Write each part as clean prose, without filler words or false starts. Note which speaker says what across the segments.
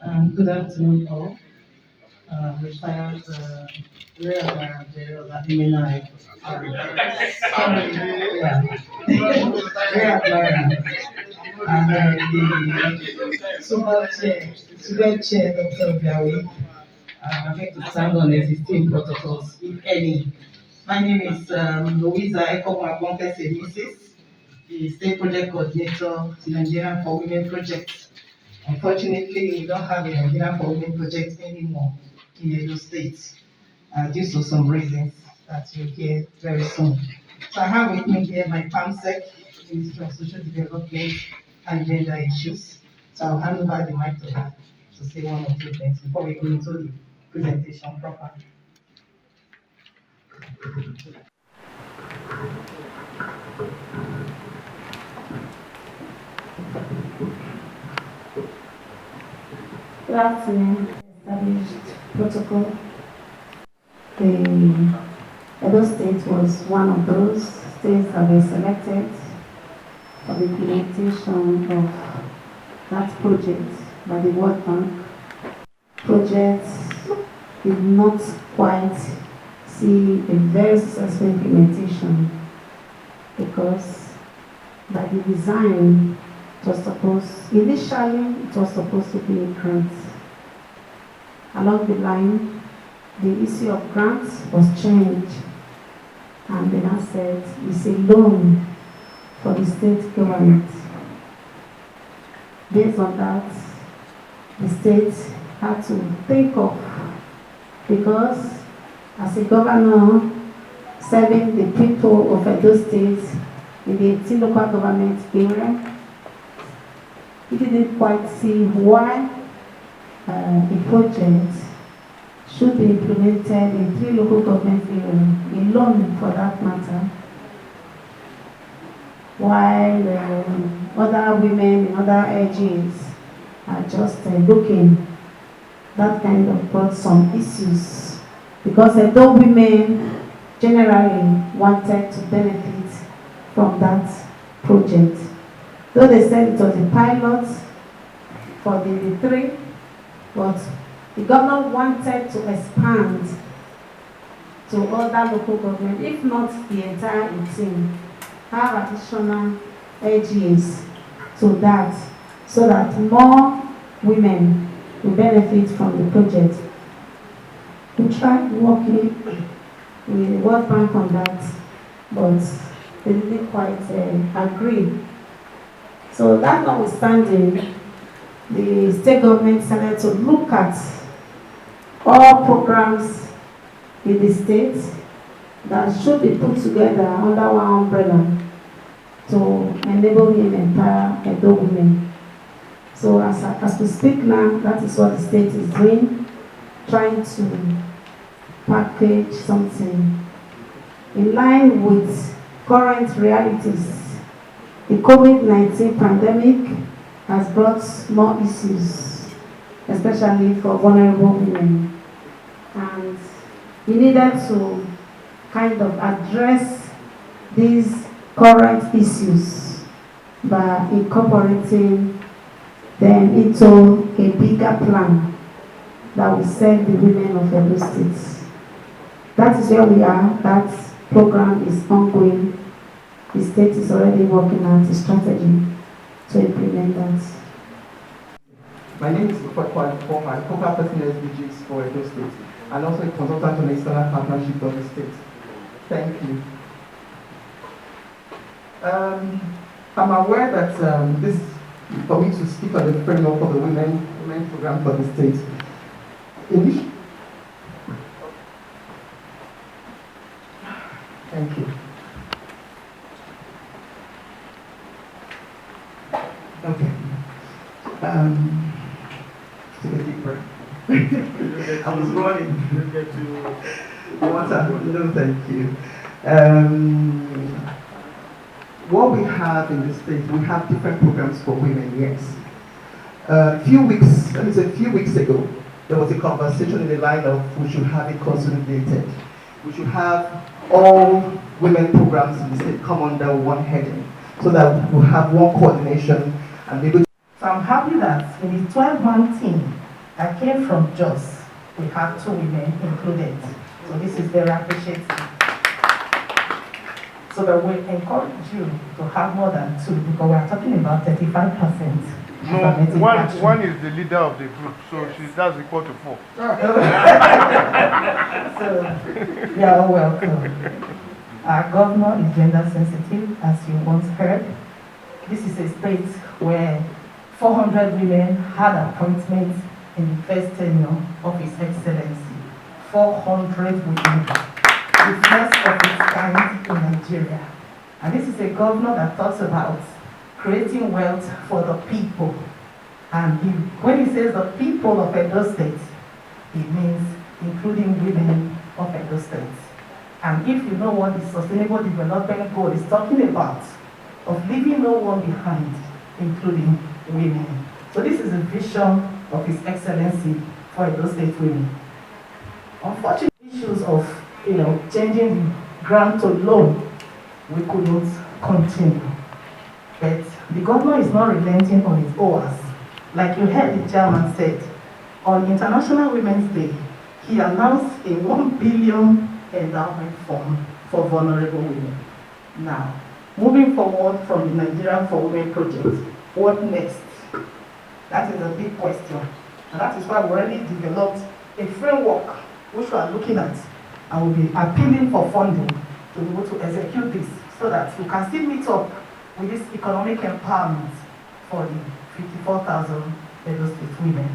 Speaker 1: Good afternoon, all. Retired real Imena. Sorry, yeah. Real admirer. And the super chair, Dr. Biawi. I'm going to stand on existing protocols, if any. My name is Louisa Mrs. The State Project Coordinator to Nigerian for Women Project. Unfortunately, we don't have a Nigerian for Women Project anymore in Edo State due to some reasons that you'll hear very soon. So I have with me here my PAMSEC, Ministry of Social Development and Gender Issues. So I'll hand over the mic to her to say one or two things before we go into the presentation proper.
Speaker 2: Good afternoon. Established protocol. The Edo State was one of those states that were selected for the implementation of that project by the World Bank. Project did not quite see a very successful implementation because by the design initially it was supposed to be a grant. Along the line, the issue of grants was changed, and then I said it's a loan for the state government. Based on that, the state had to think of, because as a governor serving the people of Edo State in the 18 local government area, he didn't quite see why a project should be implemented in 3 local government areas, alone for that matter, while other women in other ages are just looking. That kind of brought some issues, because although women generally wanted to benefit from that project, though they said it was a pilot for the 3, but the governor wanted to expand to other local government, if not the entire 18, have additional AGs to that, so that more women will benefit from the project. We tried working with the World Bank on that, but they didn't quite agree. So that notwithstanding, the state government decided to look at all programs in the state that should be put together under one umbrella to enable and empower Edo women. So as we speak now, that is what the state is doing, trying to package something in line with current realities. The COVID-19 pandemic has brought more issues, especially for vulnerable women. And we needed to kind of address these current issues by incorporating them into a bigger plan that will serve the women of Edo State. That is where we are. That program is ongoing. The state is already working out a strategy to implement that.
Speaker 3: My name is Kwakwa, I'm corporate person SDGs for Edo State, and also a consultant on the external partnership of the state. Thank you. I'm aware that this is for me to speak on the framework of the women program for the state. Thank you. Okay. Take a deep breath. I was running. Water. No, thank you. What we have in the state, we have different programs for women, yes. A few weeks ago, there was a conversation in the line of we should have it consolidated. We should have all women programs in the state come under one heading, so that we'll have one coordination and be able to.
Speaker 4: So I'm happy that in the 12-month team,
Speaker 2: I came from Jos. We have 2 women included. So this is very appreciated. So that we encourage you to have more than 2 because we are talking about 35%.
Speaker 4: No, one is the leader of the group, so that's equal to 4.
Speaker 2: So you are all welcome. Our governor is gender sensitive, as you once heard. This is a state where 400 women had appointments in the first tenure of His Excellency. 400 women, the first of its kind in Nigeria. And this is a governor that talks about creating wealth for the people. And when he says the people of Edo State, it means including women of Edo State. And if you know what the Sustainable Development Goal is talking about, of leaving no one behind, including women. So this is a vision of His Excellency for Edo State women. Unfortunately, issues of changing the grant to loan, we could not continue. But the governor is not relenting on his OAS. Like you heard the chairman said, on International Women's Day, he announced a 1 billion endowment fund for vulnerable women. Now, moving forward from the Nigerian for Women project, what next? That is a big question. And that is why we already developed a framework which we are looking at and will be appealing for funding to be able to execute this so that we can still meet up with this economic empowerment for the 54,000 Edo State women.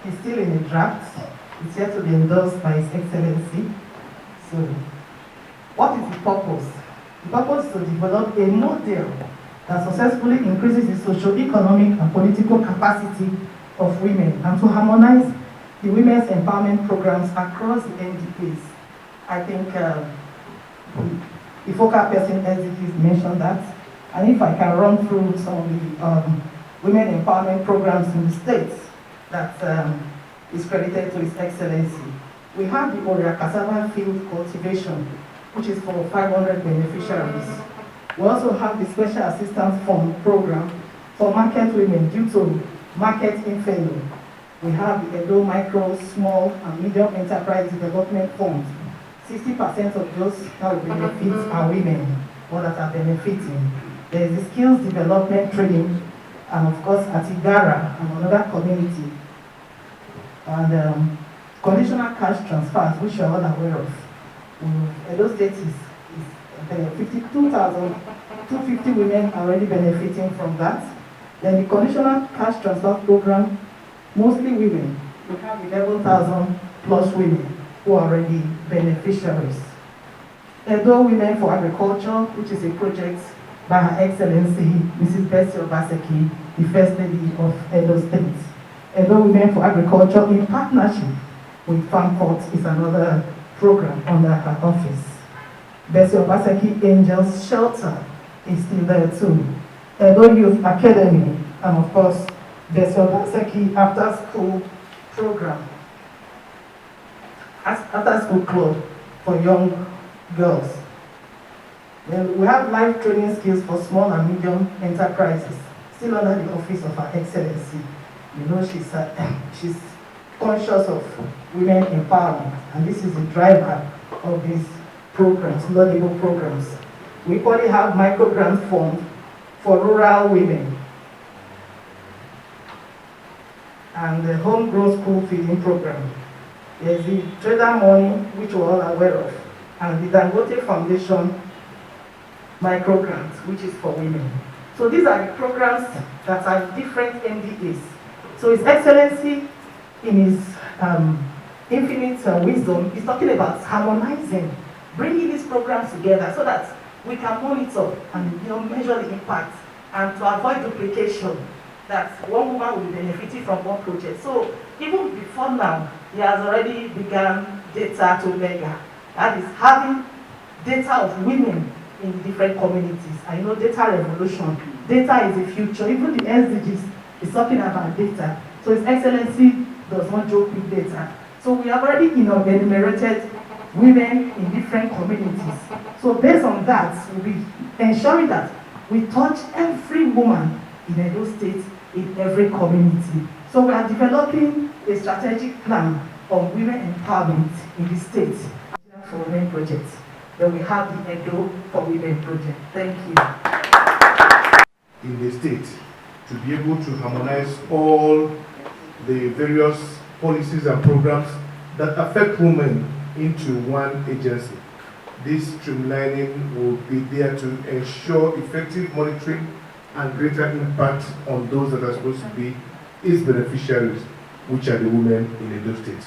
Speaker 2: It's still in a draft. It's yet to be endorsed by His Excellency. So, what is the purpose? The purpose is to develop a model that successfully increases the socio-economic and political capacity of women and to harmonize the women's empowerment programs across the NDPs. I think the focal person SDPs mentioned that. And if I can run through some of the women empowerment programs in the states that is credited to His Excellency. We have the Oria cassava field cultivation, which is for 500 beneficiaries. We also have the Special Assistance Fund program for market women due to market inferno. We have the Edo Micro, Small and Medium Enterprise Development Fund. 60% of those that will benefit are women or that are benefiting. There is the skills development training, and of course at Igara and another community. And conditional cash transfers, which you are all aware of. Edo State is 52,250 women are already benefiting from that. Then the conditional cash transfer program, mostly women. We have 11,000 plus women who are already beneficiaries. Edo Women for Agriculture, which is a project by Her Excellency, Mrs. Bessie Obaseki, the First Lady of Edo State. Edo Women for Agriculture in partnership with Farmport is another program under her office. Bessie Obaseki Angels Shelter is still there too. Edo Youth Academy, and of course, Bessie Obaseki After School Program. After School Club for young girls. Then we have life training skills for small and medium enterprises, still under the office of Her Excellency. You know, she's conscious of women empowerment, and this is the driver of these programs, laudable programs. We only have microgrant fund for rural women and the homegrown school feeding program. There's the trader money, which we're all aware of, and the Dangote Foundation microgrant, which is for women. So these are the programs that are different NDAs. So His Excellency, in his infinite wisdom, is talking about harmonizing, bringing these programs together so that we can monitor and measure the impact and to avoid duplication, that one woman will be benefiting from one project. So even before now, he has already begun data to mega. That is having data of women in different communities. I know data revolution. Data is the future. Even the SDGs is talking about data. So His Excellency does not joke with data. So we have already enumerated women in different communities. So based on that, we'll be ensuring that we touch every woman in Edo State
Speaker 5: in every community. So we are developing a strategic plan on women empowerment in the state for women projects. Then we have the Edo for Women project. Thank you.
Speaker 4: In the state, to be able to harmonize all the various policies and programs that affect women into one agency. This streamlining will be there to ensure effective monitoring and greater impact on those that are supposed to be its beneficiaries, which are the women in Edo State.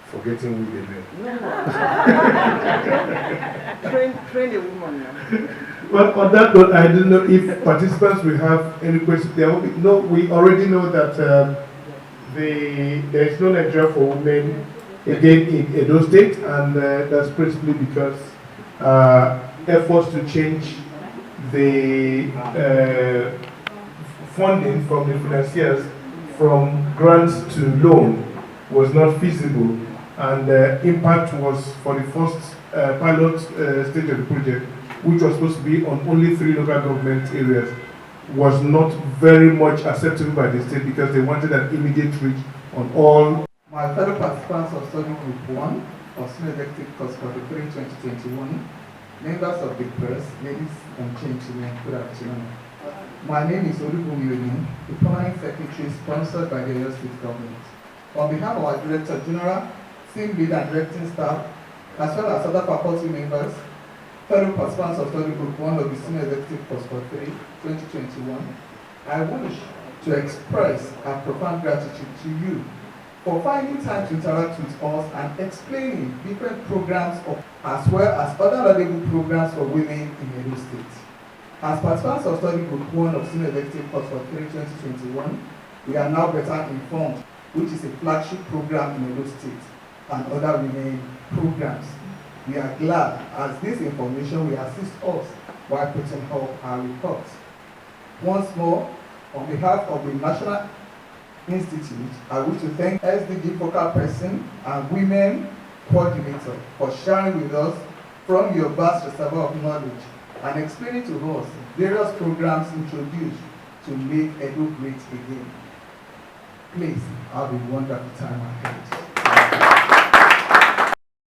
Speaker 4: Forgetting with the men.
Speaker 3: Train a woman now.
Speaker 4: Well, on that note, I don't know if participants will have any questions. No, we already know that there is no Nigeria for women again in Edo State, and that's principally because efforts to change the funding from the financiers from grants to loan was not feasible, and the impact was for the first pilot stage of the project, which was supposed to be on only 3 local government areas, was not very much acceptable by the state because they wanted an immediate reach on all.
Speaker 3: My fellow participants of study group 1 of Senior Executive Course 43 2021, members of the press, ladies and gentlemen, good afternoon. My name is Olubumi Oni, the permanent secretary sponsored by the Oyo State government. On behalf of our Director General, team leader and directing staff, as well as other faculty members, fellow participants of study group 1 of the Senior Executive Course 43 2021, I want to express our profound gratitude to you for finding time to interact with us and explaining different programs as well as other valuable programs for women in Edo State. As participants of study group 1 of Senior Executive Course 43 2021, we are now better informed, which is a flagship program in Edo State and other women programs. We are glad as this information will assist us while putting up our reports. Once more, on behalf of the National Institute, I wish to thank SDG focal person and women coordinator for sharing with us from your vast reservoir of knowledge and explaining to us various programs introduced to make Edo great again. Please have a wonderful time ahead.